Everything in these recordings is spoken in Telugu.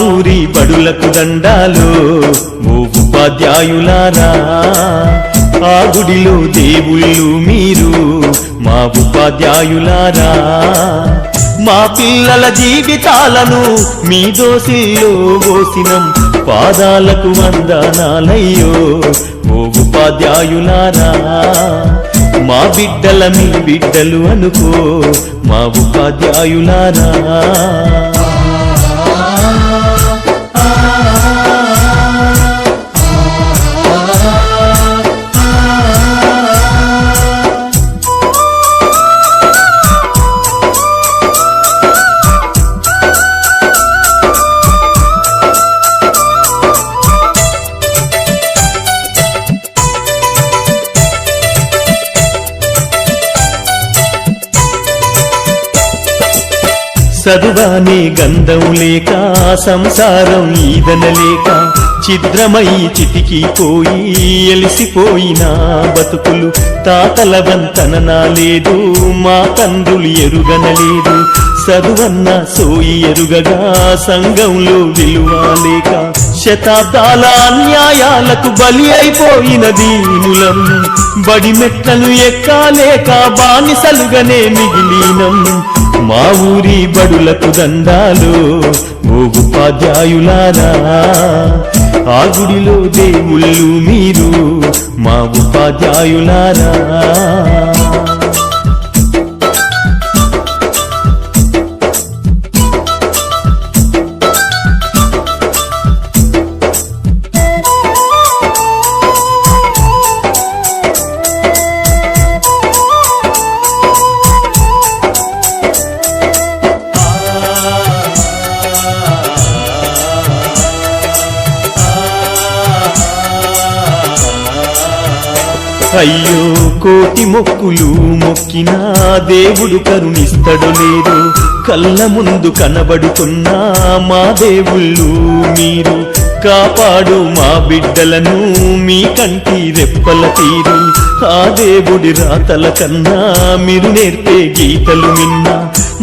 ఊరి బడులకు దండాలు ఓ ఉపాధ్యాయులారా, ఆ గుడిలో దేవుళ్ళు మీరు మా ఉపాధ్యాయులారా. మా పిల్లల జీవితాలను మీ దోసిల్లో పోసినం, పాదాలకు వందనాలయ్యో ఓ ఉపాధ్యాయులారా. మా బిడ్డల మీ బిడ్డలు అనుకో మా ఉపాధ్యాయులారా. చదువానే గంధం లేక సంసారం ఈదనలేక ఛిద్రమై చితికిపోయి ఎలిసిపోయిన బతుకులు తాతల వంతన లేదు, మా తండ్రులు ఎరుగనలేదు. చదువన్న సోయి ఎరుగగా సంఘంలో విలువ లేక శతాబ్దాల అన్యాయాలకు బలి అయిపోయిన దీనులం, బడి మెట్లను ఎక్కాలేక బానిసలుగానే మిగిలినం. మా ఊరి బడులకు దండాలు ఓ ఉపాధ్యాయులారా, ఆ గుడిలో దేవుళ్ళు మీరు మా ఉపాధ్యాయులారా. అయ్యో కోటి మొక్కులు మొక్కినా దేవుడు కరుణిస్తడు లేదు, కళ్ళ ముందు కనబడుతున్నా మా దేవుళ్ళు మీరు. కాపాడు మా బిడ్డలను మీ కంటి రెప్పల తీరు, ఆ దేవుడి రాతల కన్నా మీరు నేర్పే గీతలు విన్నా.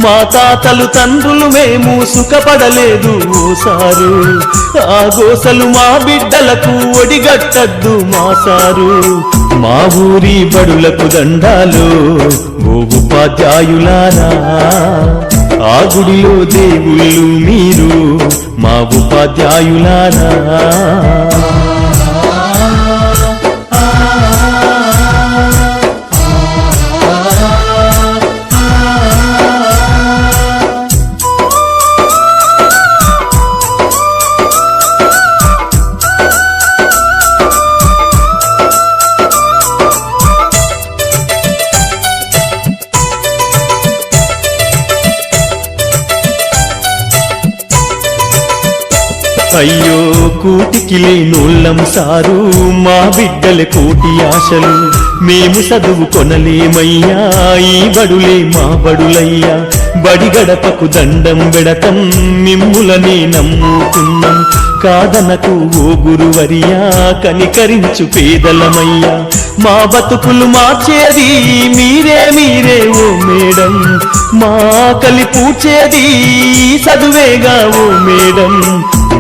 మా తాతలు తండ్రులు మేము సుఖపడలేదు ఓసారు, ఆ గోసలు మా బిడ్డలకు ఒడిగట్టద్దు మా సారు. మా ఊరి బడులకు దండాలు ఓ ఉపాధ్యాయులారా, ఆ గుడిలో దేవుళ్ళు మీరు మా ఉపాధ్యాయులారా. అయ్యో కూటికి లేనోళ్ళం సారు, మా బిడ్డల కోటి ఆశలు మేము చదువు కొనలేమయ్యా, ఈ బడులే మా బడులయ్యా. బడి గడపకు దండం పెడతం మిమ్ములనే నమ్ముకున్నాం, కాదనకు ఓ గురువరియా కనికరించు పేదలమయ్యా. మా బతుకులు మార్చేది మీరే మీరే ఓ మేడం, మా ఆకలి పూడ్చేది చదువేగా ఓ మేడం.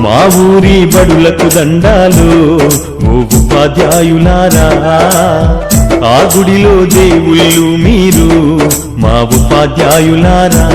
మా ఊరి బడులకు దండాలు ఓ ఉపాధ్యాయులారా, ఆ గుడిలో దేవుళ్ళు మీరు మా ఉపాధ్యాయులారా.